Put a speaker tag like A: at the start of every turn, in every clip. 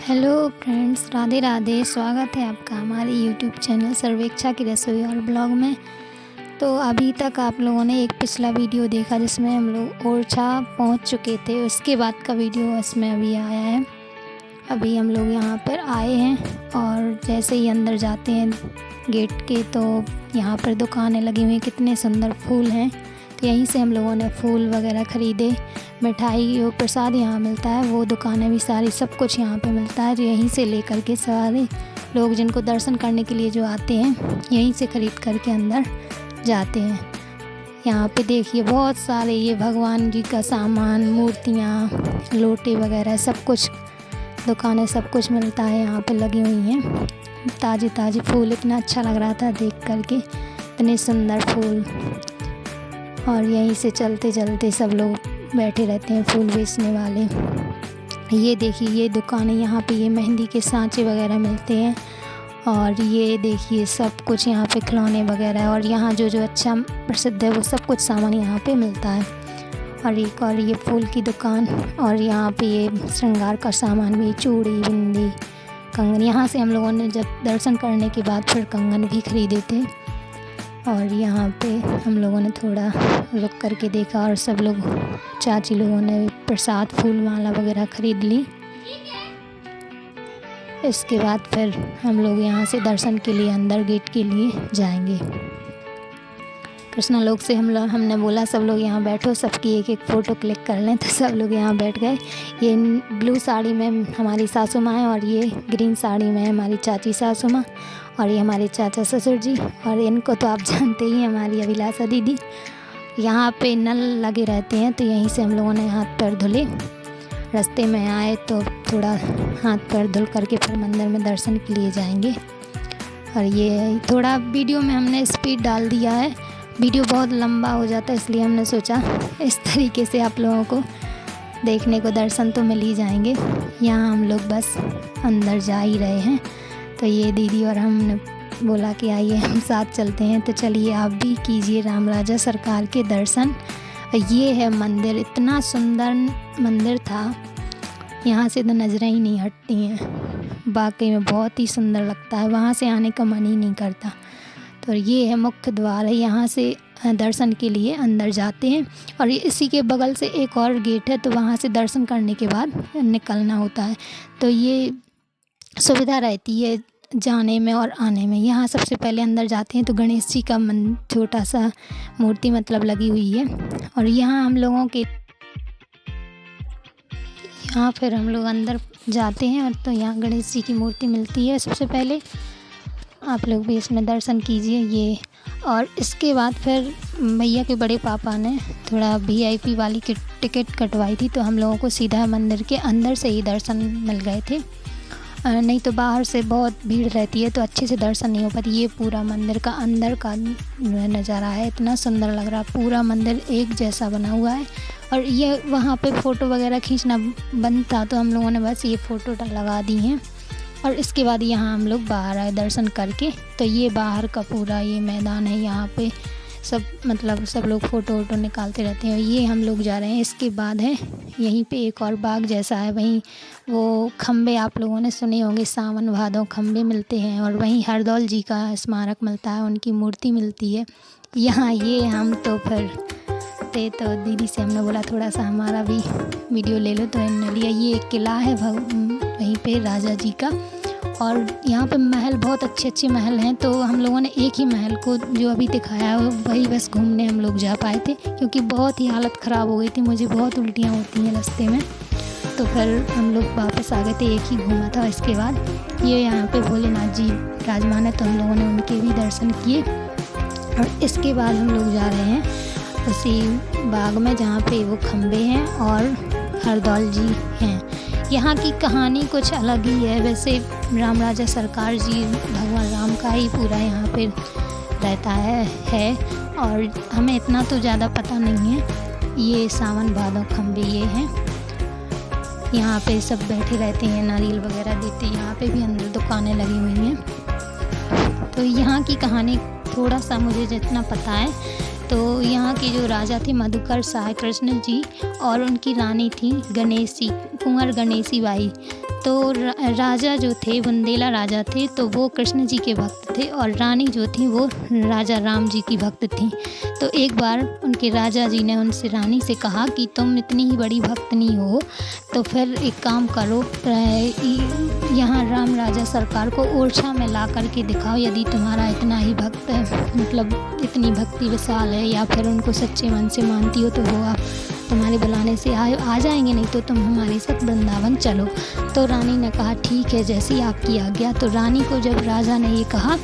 A: Hello friends, Radhe Radhe. स्वागत है आपका हमारे यूट्यूब चैनल सर्वेक्षा की रसोई और ब्लॉग में। तो अभी तक आप लोगों ने एक पिछला वीडियो देखा जिसमें हम लोग ओरछा पहुंच चुके थे। उसके बाद का वीडियो इसमें अभी आया है। अभी हम लोग यहां पर आए हैं और जैसे ही अंदर जाते हैं गेट के तो यहाँ पर दुकानें लगी हुई हैं। कितने सुंदर फूल हैं। तो यहीं से हम लोगों ने फूल वगैरह ख़रीदे। मिठाई और प्रसाद यहाँ मिलता है, वो दुकानें भी सारी सब कुछ यहाँ पे मिलता है। तो यहीं से लेकर के सारे लोग जिनको दर्शन करने के लिए जो आते हैं यहीं से ख़रीद करके अंदर जाते हैं। यहाँ पे देखिए बहुत सारे ये भगवान जी का सामान, मूर्तियाँ, लोटे वगैरह सब कुछ दुकानें सब कुछ मिलता है यहाँ पे लगी हुई हैं। ताज़े ताज़े फूल, इतना अच्छा लग रहा था देख करके, इतने सुंदर फूल। और यहीं से चलते चलते सब लोग बैठे रहते हैं फूल बेचने वाले। ये देखिए ये दुकानें, यहाँ पे ये मेहंदी के सांचे वगैरह मिलते हैं। और ये देखिए सब कुछ यहाँ पे खिलौने वगैरह, और यहाँ जो जो अच्छा प्रसिद्ध है वो सब कुछ सामान यहाँ पे मिलता है। और एक और ये फूल की दुकान, और यहाँ पे ये श्रृंगार का सामान भी, चूड़ी, बिंदी, कंगन। यहाँ से हम लोगों ने जब दर्शन करने के बाद फिर कंगन भी खरीदे थे। और यहाँ पे हम लोगों ने थोड़ा रुक करके देखा और सब लोग, चाची लोगों ने प्रसाद, फूल माला वगैरह ख़रीद ली। इसके बाद फिर हम लोग यहाँ से दर्शन के लिए अंदर गेट के लिए जाएंगे। कृष्णा लोग से हमने बोला सब लोग यहाँ बैठो, सबकी एक एक फ़ोटो क्लिक कर लें। तो सब लोग यहाँ बैठ गए। ये ब्लू साड़ी में हमारी सासू माँ है, और ये ग्रीन साड़ी में हमारी चाची सासू माँ, और ये हमारे चाचा ससुर जी। और इनको तो आप जानते ही हैं, हमारी अभिलाषा दीदी। यहाँ पे नल लगे रहते हैं, तो यहीं से हम लोगों ने हाथ पैर धुले। रास्ते में आए तो थोड़ा हाथ पैर धुल करके फिर मंदिर में दर्शन के लिए जाएंगे। और ये थोड़ा वीडियो में हमने स्पीड डाल दिया है, वीडियो बहुत लंबा हो जाता है, इसलिए हमने सोचा इस तरीके से आप लोगों को देखने को दर्शन तो मिल ही जाएंगे। यहाँ हम लोग बस अंदर जा ही रहे हैं। तो ये दीदी और हमने बोला कि आइए हम साथ चलते हैं। तो चलिए आप भी कीजिए राम राजा सरकार के दर्शन। ये है मंदिर, इतना सुंदर मंदिर था, यहाँ से तो नज़रें ही नहीं हटती हैं। वाकई में बहुत ही सुंदर लगता है, वहाँ से आने का मन ही नहीं करता। तो ये है मुख्य द्वार है, यहाँ से दर्शन के लिए अंदर जाते हैं। और ये इसी के बगल से एक और गेट है, तो वहाँ से दर्शन करने के बाद निकलना होता है। तो ये सुविधा रहती है जाने में और आने में। यहाँ सबसे पहले अंदर जाते हैं तो गणेश जी का छोटा सा मूर्ति मतलब लगी हुई है। और यहाँ हम लोगों के यहाँ फिर हम लोग अंदर जाते हैं, और तो यहाँ गणेश जी की मूर्ति मिलती है। सबसे पहले आप लोग भी इसमें दर्शन कीजिए ये। और इसके बाद फिर भैया के बड़े पापा ने थोड़ा VIP वाली की टिकट कटवाई थी, तो हम लोगों को सीधा मंदिर के अंदर से ही दर्शन मिल गए थे। नहीं तो बाहर से बहुत भीड़ रहती है तो अच्छे से दर्शन नहीं हो पाती। ये पूरा मंदिर का अंदर का नज़ारा है, इतना सुंदर लग रहा है। पूरा मंदिर एक जैसा बना हुआ है। और ये वहाँ पे फ़ोटो वगैरह खींचना बंद था, तो हम लोगों ने बस ये फ़ोटो लगा दी हैं। और इसके बाद यहाँ हम लोग बाहर आए दर्शन करके। तो ये बाहर का पूरा ये मैदान है, यहाँ पे सब मतलब सब लोग फ़ोटो वोटो निकालते रहते हैं। ये हम लोग जा रहे हैं। इसके बाद है यहीं पे एक और बाग जैसा है, वहीं वो खम्बे आप लोगों ने सुने होंगे, सावन भादों खम्बे मिलते हैं। और वहीं हरदौल जी का स्मारक मिलता है, उनकी मूर्ति मिलती है यहाँ। ये हम तो फिर थे, तो दीदी से हमने बोला थोड़ा सा हमारा भी वीडियो ले लो, तो इन्होंने लिया। ये एक किला है वहीं पे राजा जी का। और यहाँ पे महल, बहुत अच्छे अच्छे महल हैं। तो हम लोगों ने एक ही महल को जो अभी दिखाया है वही बस घूमने हम लोग जा पाए थे, क्योंकि बहुत ही हालत ख़राब हो गई थी, मुझे बहुत उल्टियाँ होती हैं रास्ते में। तो फिर हम लोग वापस आ गए थे, एक ही घूमा था। इसके बाद ये यहाँ पे भोलेनाथ जी विराजमान है, तो हम लोगों ने उनके भी दर्शन किए। और इसके बाद हम लोग जा रहे हैं उसी बाग में जहाँ पे वो खम्बे हैं और हरदौल जी हैं। यहाँ की कहानी कुछ अलग ही है। वैसे राम राजा सरकार जी भगवान राम का ही पूरा यहाँ पे रहता है। और हमें इतना तो ज़्यादा पता नहीं है। ये सावन भादों खम्बे ये हैं, यहाँ पे सब बैठे रहते हैं, नारियल वगैरह देते हैं। यहाँ पे भी अंदर दुकानें लगी हुई हैं। तो यहाँ की कहानी थोड़ा सा मुझे जितना पता है, तो यहाँ के जो राजा थे मधुकर शाह कृष्ण जी, और उनकी रानी थी गणेशी, कुंवर गणेशी बाई। तो राजा जो थे, बुंदेला राजा थे, तो वो कृष्ण जी के भक्त थे और रानी जो थी वो राजा राम जी की भक्त थी। तो एक बार उनके राजा जी ने उनसे, रानी से कहा कि तुम इतनी ही बड़ी भक्तनी हो तो फिर एक काम करो, यहाँ राम राजा सरकार को ओरछा में ला करके दिखाओ। यदि तुम्हारा इतना ही भक्त मतलब इतनी भक्ति विशाल है या फिर उनको सच्चे मन से मानती हो तो वो आप तुम्हारे बुलाने से आ जाएंगे, नहीं तो तुम हमारे साथ वृंदावन चलो। तो रानी ने कहा ठीक है, जैसी आपकी आज्ञा। तो रानी को जब राजा ने ये कहा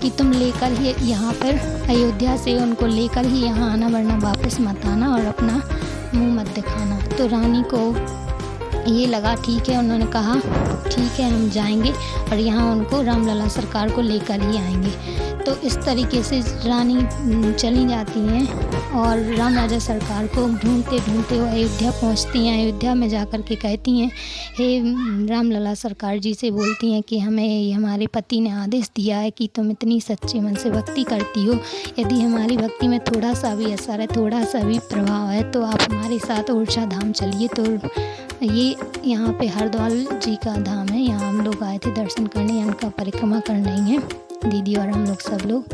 A: कि तुम लेकर ही यहाँ पर अयोध्या से उनको लेकर ही यहाँ आना, वरना वापस मत आना और अपना मुंह मत दिखाना। तो रानी को ये लगा ठीक है, उन्होंने कहा ठीक है हम जाएंगे और यहाँ उनको रामलला सरकार को लेकर ही आएंगे। तो इस तरीके से रानी चली जाती हैं और राम राजा सरकार को ढूंढते ढूंढते वो अयोध्या पहुँचती हैं। अयोध्या में जाकर के कहती हैं, हे रामलला सरकार जी से बोलती हैं कि हमें हमारे पति ने आदेश दिया है कि तुम इतनी सच्चे मन से भक्ति करती हो, यदि हमारी भक्ति में थोड़ा सा भी असर है, थोड़ा सा भी प्रभाव है तो आप हमारे साथ ओरछा धाम चलिए। तो ये यहाँ पे हरद्वार जी का धाम है, यहाँ हम लोग आए थे दर्शन करने, यहाँ का परिक्रमा करना ही है दीदी और हम लोग सब लोग।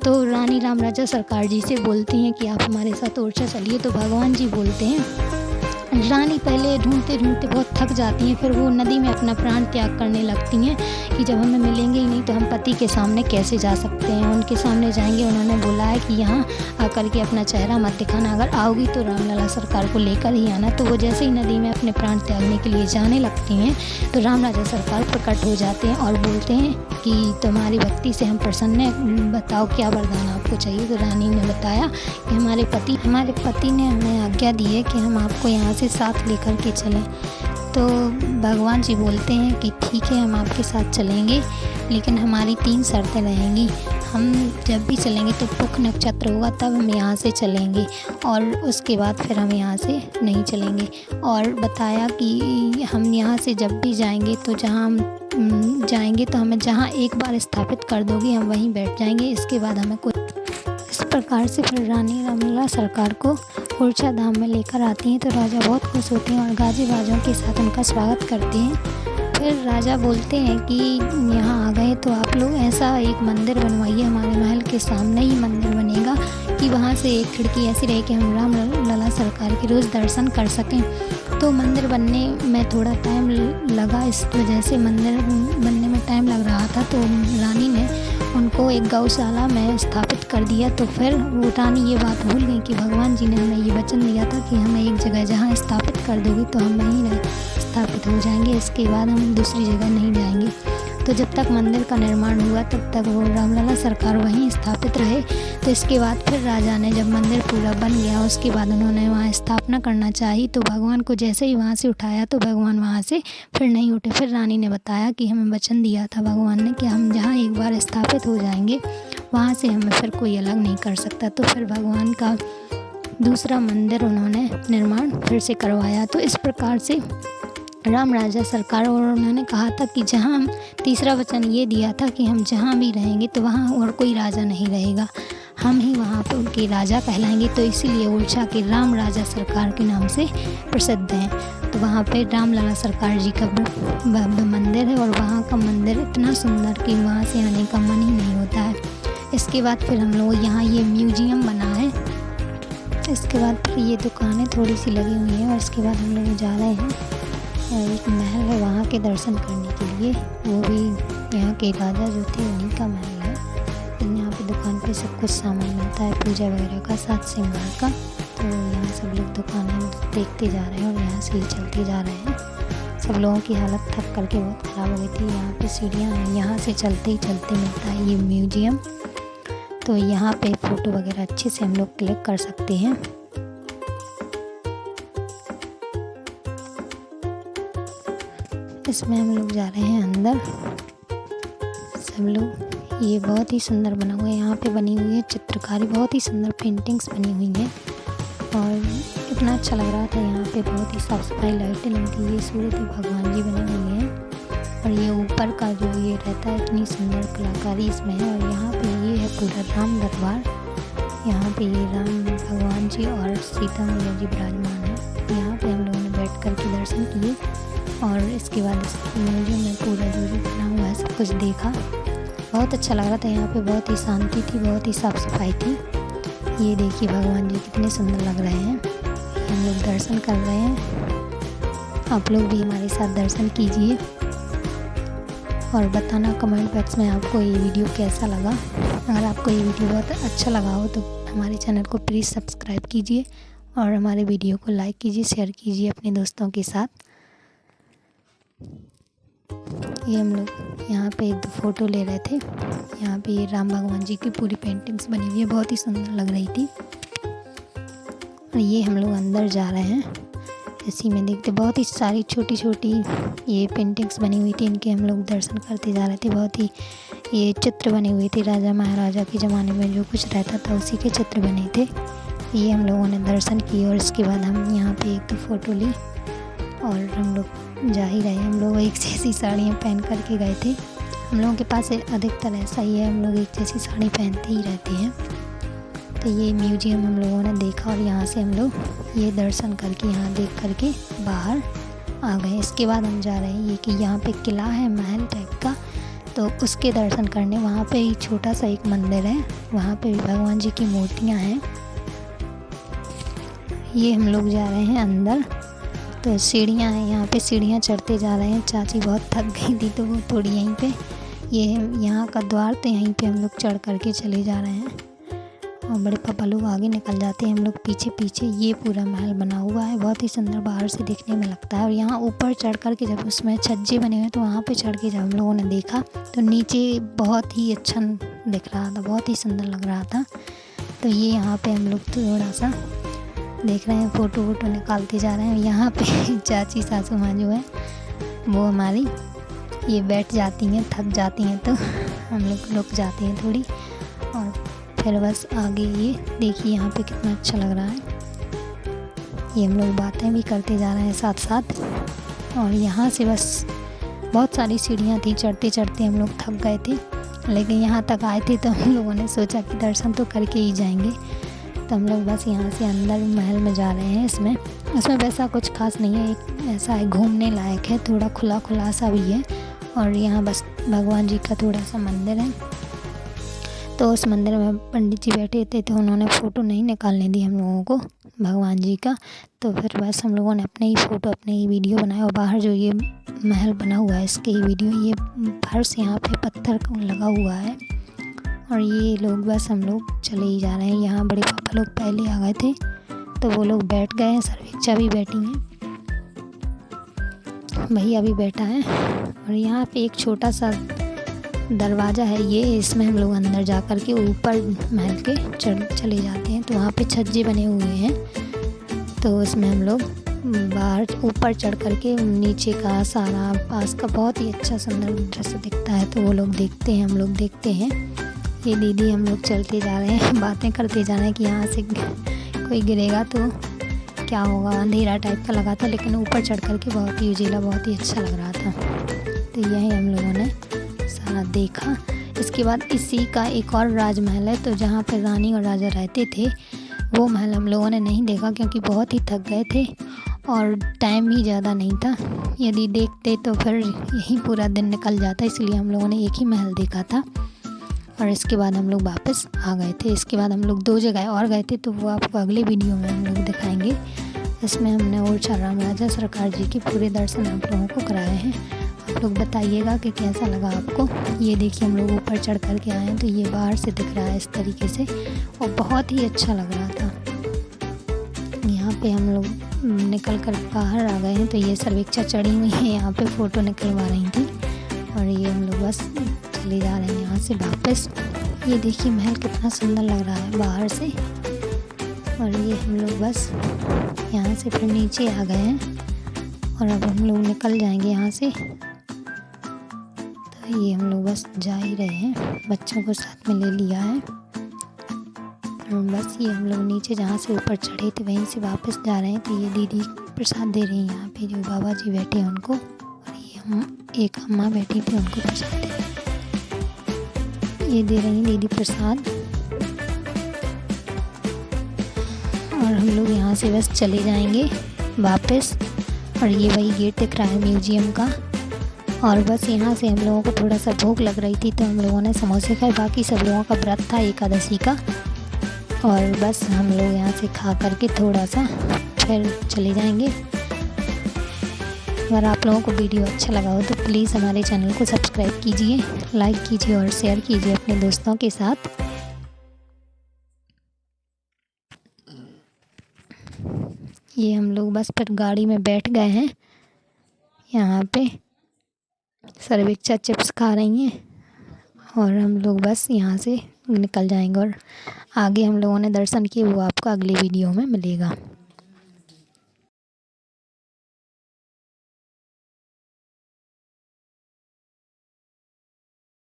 A: तो रानी राम राजा सरकार जी से बोलती हैं कि आप हमारे साथ ओरछा चलिए। तो भगवान जी बोलते हैं, रानी पहले ढूंढते ढूंढते बहुत थक जाती हैं, फिर वो नदी में अपना प्राण त्याग करने लगती हैं कि जब हमें मिलेंगे ही नहीं तो हम पति के सामने कैसे जा सकते हैं, उनके सामने जाएंगे। उन्होंने बोला है कि यहाँ आकर के अपना चेहरा मत दिखाना, अगर आओगी तो रामलला सरकार को लेकर ही आना। तो वो जैसे ही नदी में अपने प्राण त्यागने के लिए जाने लगती हैं तो राम राजा सरकार प्रकट हो जाते हैं और बोलते हैं कि तुम्हारी भक्ति से हम प्रसन्न हैं, बताओ क्या वरदान आपको चाहिए। तो रानी ने बताया कि हमारे पति ने हमें आज्ञा दी है कि हम आपको यहाँ से साथ लेकर के चलें। तो भगवान जी बोलते हैं कि ठीक है हम आपके साथ चलेंगे, लेकिन हमारी 3 शर्तें रहेंगी। हम जब भी चलेंगे तो पुख नक्षत्र होगा तब हम यहाँ से चलेंगे और उसके बाद फिर हम यहाँ से नहीं चलेंगे। और बताया कि हम यहाँ से जब भी जाएंगे तो जहाँ हम जाएंगे तो हमें जहाँ एक बार स्थापित कर दोगे हम वहीं बैठ जाएंगे, इसके बाद हमें कुछ। इस प्रकार से फिर रानी रामलला सरकार को ओरछा धाम में लेकर आती हैं। तो राजा बहुत खुश होते हैं और गाजे बाजों के साथ उनका स्वागत करते हैं। फिर राजा बोलते हैं कि यहाँ आ गए तो आप लोग ऐसा एक मंदिर बनवाइए, हमारे महल के सामने ही मंदिर बनेगा कि वहाँ से एक खिड़की ऐसी रहे कि हम रामलला सरकार के रोज़ दर्शन कर सकें। तो मंदिर बनने में थोड़ा टाइम लगा, इस वजह से मंदिर बनने में टाइम लग रहा था। तो रानी ने उनको एक गौशाला में स्थापित कर दिया। तो फिर वो रानी ये बात भूल गई कि भगवान जी ने हमें ये वचन दिया था कि हमें एक जगह जहाँ स्थापित कर दोगे तो हम वहीं स्थापित हो जाएंगे, इसके बाद हम दूसरी जगह नहीं जाएंगे। तो जब तक मंदिर का निर्माण हुआ तब तक वो रामलला सरकार वहीं स्थापित रहे। तो इसके बाद फिर राजा ने जब मंदिर पूरा बन गया उसके बाद उन्होंने वहाँ स्थापना करना चाही। तो भगवान को जैसे ही वहाँ से उठाया तो भगवान वहाँ से फिर नहीं उठे। फिर रानी ने बताया कि हमें वचन दिया था भगवान ने कि हम जहाँ एक बार स्थापित हो जाएंगे वहाँ से हमें फिर कोई अलग नहीं कर सकता। तो फिर भगवान का दूसरा मंदिर उन्होंने निर्माण फिर से करवाया। तो इस प्रकार से राम राजा सरकार, और उन्होंने कहा था कि जहाँ हम, तीसरा वचन ये दिया था कि हम जहाँ भी रहेंगे तो वहाँ और कोई राजा नहीं रहेगा, हम ही वहाँ पर उनके राजा कहलाएंगे। तो इसीलिए ओरछा के राम राजा सरकार के नाम से प्रसिद्ध हैं। तो वहाँ पे रामलला सरकार जी का भव्य मंदिर है और वहाँ का मंदिर इतना सुंदर कि वहाँ से आने का मन ही नहीं होता है। इसके बाद फिर हम लोग यहाँ ये म्यूजियम बना है, इसके बाद फिर ये दुकानें थोड़ी सी लगी हुई हैं और इसके बाद हम लोग जा रहे हैं एक महल है वहाँ के दर्शन करने के लिए, वो भी यहाँ के राजा जो थे उन्हीं का महल है। यहाँ पे दुकान पे सब कुछ सामान मिलता है पूजा वगैरह का, साथ श्रृंगार का। तो यहाँ सब लोग दुकानें देखते जा रहे हैं और यहाँ से ही चलते जा रहे हैं। सब लोगों की हालत थक करके बहुत ख़राब हो गई थी। यहाँ पे सीढ़ियाँ हैं, यहाँ से चलते ही चलते मिलता है ये म्यूजियम। तो यहाँ पे फ़ोटो वगैरह अच्छे से हम लोग क्लिक कर सकते हैं। इसमें हम लोग जा रहे हैं अंदर सब लोग। ये बहुत ही सुंदर बना हुआ है, यहाँ पे बनी हुई है चित्रकारी, बहुत ही सुंदर पेंटिंग्स बनी हुई हैं और इतना अच्छा लग रहा था। यहाँ पे बहुत ही साफ़ सफाई, लाइटें लगी हुई है, सूर्य देव भगवान जी बने हुए हैं और ये ऊपर का जो ये रहता है इतनी सुंदर कलाकारी इसमें है। और यहाँ पे ये है पूरा राम दरबार, यहाँ पे ये राम भगवान जी और सीता मैया जी विराजमान है। यहाँ पे हम लोगों ने बैठ कर के दर्शन किए और इसके बाद इस म्यूजियम में पूरा जो भी बना हुआ है सब कुछ देखा। बहुत अच्छा लग रहा था। यहाँ पे बहुत ही शांति थी, बहुत ही साफ़ सफाई थी। ये देखिए भगवान जी कितने सुंदर लग रहे हैं। हम लोग दर्शन कर रहे हैं। आप लोग भी हमारे साथ दर्शन कीजिए और बताना कमेंट बॉक्स में आपको ये वीडियो कैसा लगा। अगर आपको ये वीडियो बहुत अच्छा लगा हो तो हमारे चैनल को प्लीज़ सब्सक्राइब कीजिए और हमारे वीडियो को लाइक कीजिए, शेयर कीजिए अपने दोस्तों के साथ। ये हम लोग यहाँ पे एक फ़ोटो ले रहे थे। यहाँ पे ये राम भगवान जी की पूरी पेंटिंग्स बनी हुई है, बहुत ही सुंदर लग रही थी। और ये हम लोग अंदर जा रहे हैं। इसी में देखते बहुत ही सारी छोटी छोटी ये पेंटिंग्स बनी हुई थी, इनके हम लोग दर्शन करते जा रहे थे। बहुत ही ये चित्र बने हुए थे, राजा महाराजा के ज़माने में जो कुछ रहता था उसी के चित्र बने थे। ये हम लोगों ने दर्शन किए और इसके बाद हम यहाँ पे एक फ़ोटो ली और हम लोग जा ही रहे। हम लोग एक जैसी साड़ियाँ पहन करके गए थे। हम लोगों के पास अधिकतर ऐसा ही है, हम लोग एक जैसी साड़ी पहनते ही रहते हैं। तो ये म्यूजियम हम लोगों ने देखा और यहाँ से हम लोग ये दर्शन करके यहाँ देख करके बाहर आ गए। इसके बाद हम जा रहे हैं ये कि यहाँ पे किला है महल टाइप का, तो उसके दर्शन करने। वहाँ पे ही छोटा सा एक मंदिर है, वहाँ पे भी भगवान जी की मूर्तियाँ हैं। ये हम लोग जा रहे हैं अंदर। तो सीढ़ियाँ हैं, यहाँ पे सीढ़ियाँ चढ़ते जा रहे हैं। चाची बहुत थक गई थी तो वो थोड़ी यहीं पे, ये यहाँ का द्वार, तो यहीं पे हम लोग चढ़ करके चले जा रहे हैं और बड़े पापा लोग आगे निकल जाते हैं, हम लोग पीछे पीछे। ये पूरा महल बना हुआ है, बहुत ही सुंदर बाहर से देखने में लगता है। और यहाँ ऊपर चढ़ कर के जब उसमें छज्जे बने हुए हैं तो वहाँ पे चढ़ के जब हम लोगों ने देखा तो नीचे बहुत ही अच्छा दिख रहा था, बहुत ही सुंदर लग रहा था। तो ये यहाँ पे हम लोग थोड़ा सा देख रहे हैं, फ़ोटो वोटो निकालते जा रहे हैं। यहाँ पे चाची सासू माँ जो है वो हमारी ये बैठ जाती हैं, थक जाती हैं तो हम लोग रुक जाते हैं थोड़ी। और फिर बस आगे ये देखिए यहाँ पे कितना अच्छा लग रहा है। ये हम लोग बातें भी करते जा रहे हैं साथ साथ। और यहाँ से बस बहुत सारी सीढ़ियाँ थी, चढ़ते चढ़ते हम लोग थक गए थे, लेकिन यहाँ तक आए थे तो हम लोगों ने सोचा कि दर्शन तो करके ही जाएंगे। तो हम लोग बस यहाँ से अंदर महल में जा रहे हैं। इसमें वैसा कुछ खास नहीं है, एक ऐसा है घूमने लायक है, थोड़ा खुला खुला सा भी है। और यहाँ बस भगवान जी का थोड़ा सा मंदिर है। तो उस मंदिर में पंडित जी बैठे थे तो उन्होंने फ़ोटो नहीं निकालने दी हम लोगों को भगवान जी का। तो फिर बस हम लोगों ने अपने ही फ़ोटो, अपने ही वीडियो बनाया। और बाहर जो ये महल बना हुआ है इसके ही वीडियो, ये फर्श यहाँ पे पत्थर लगा हुआ है। और ये लोग बस हम लोग चले ही जा रहे हैं। यहाँ बड़े पापा लोग पहले आ गए थे तो वो लोग बैठ गए हैं, सर्वेक्षा भी बैठी हैं, भैया भी बैठा है। और यहाँ पे एक छोटा सा दरवाज़ा है, ये इसमें हम लोग अंदर जा कर के ऊपर महल के चले जाते हैं। तो वहाँ पे छज्जे बने हुए हैं, तो उसमें हम लोग बाहर ऊपर चढ़ कर के नीचे का सारा पास का बहुत ही अच्छा सुंदर दृश्य दिखता है। तो वो लोग देखते हैं, हम लोग देखते हैं। ये दीदी हम लोग चलते जा रहे हैं, बातें करते जा रहे हैं कि यहाँ से कोई गिरेगा तो क्या होगा। अंधेरा टाइप का लगा था, लेकिन ऊपर चढ़ कर के बहुत ही उजीला, बहुत ही अच्छा लग रहा था। तो यही हम लोगों ने सारा देखा। इसके बाद इसी का एक और राजमहल है, तो जहाँ पर रानी और राजा रहते थे वो महल हम लोगों ने नहीं देखा, क्योंकि बहुत ही थक गए थे और टाइम भी ज़्यादा नहीं था। यदि देखते तो फिर यही पूरा दिन निकल जाता, इसलिए हम लोगों ने एक ही महल देखा था। और इसके बाद हम लोग वापस आ गए थे। इसके बाद हम लोग 2 जगह और गए थे, तो वो आपको अगले वीडियो में हम लोग दिखाएंगे। इसमें हमने ओरछा राम राजा सरकार जी के पूरे दर्शन आप लोगों को कराए हैं। आप लोग बताइएगा कि कैसा लगा आपको। ये देखिए हम लोग ऊपर चढ़ कर के आए हैं, तो ये बाहर से दिख रहा है इस तरीके से और बहुत ही अच्छा लग रहा था। यहाँ पे हम लोग निकल कर बाहर आ गए हैं, तो ये सर्वेक्षा चढ़ी हुई है, यहाँ पे फ़ोटो निकलवा रही थी। और ये हम लोग बस चले जा रहे हैं यहाँ से वापस। ये देखिए महल कितना सुंदर लग रहा है बाहर से। और ये हम लोग बस यहाँ से फिर नीचे आ गए हैं और अब हम लोग निकल जाएंगे यहाँ से। तो ये हम लोग बस जा ही रहे हैं, बच्चों को साथ में ले लिया है। और बस ये हम लोग नीचे जहाँ से ऊपर चढ़े थे वहीं से वापस जा रहे हैं। तो ये दीदी प्रसाद दे रही हैं, यहाँ पे जो बाबा जी बैठे हैं उनको, और ये हम एक अम्मा बैठी थी उनको प्रसाद दे रही। ये दे रही हैं दीदी प्रसाद। और हम लोग यहाँ से बस चले जाएंगे वापस। और ये वही गेट दिख रहा है म्यूजियम का। और बस यहाँ से हम लोगों को थोड़ा सा भूख लग रही थी तो हम लोगों ने समोसे खाए। बाकी सब लोगों का व्रत था एकादशी का। और बस हम लोग यहाँ से खा करके थोड़ा सा फिर चले जाएंगे। अगर आप लोगों को वीडियो अच्छा लगा हो तो प्लीज़ हमारे चैनल को सब्सक्राइब कीजिए, लाइक कीजिए और शेयर कीजिए अपने दोस्तों के साथ। ये हम लोग बस फिर गाड़ी में बैठ गए हैं। यहाँ पे सर्विक्चा चिप्स खा रही हैं और हम लोग बस यहाँ से निकल जाएंगे। और आगे हम लोगों ने दर्शन किए वो आपको अगले वीडियो में मिलेगा।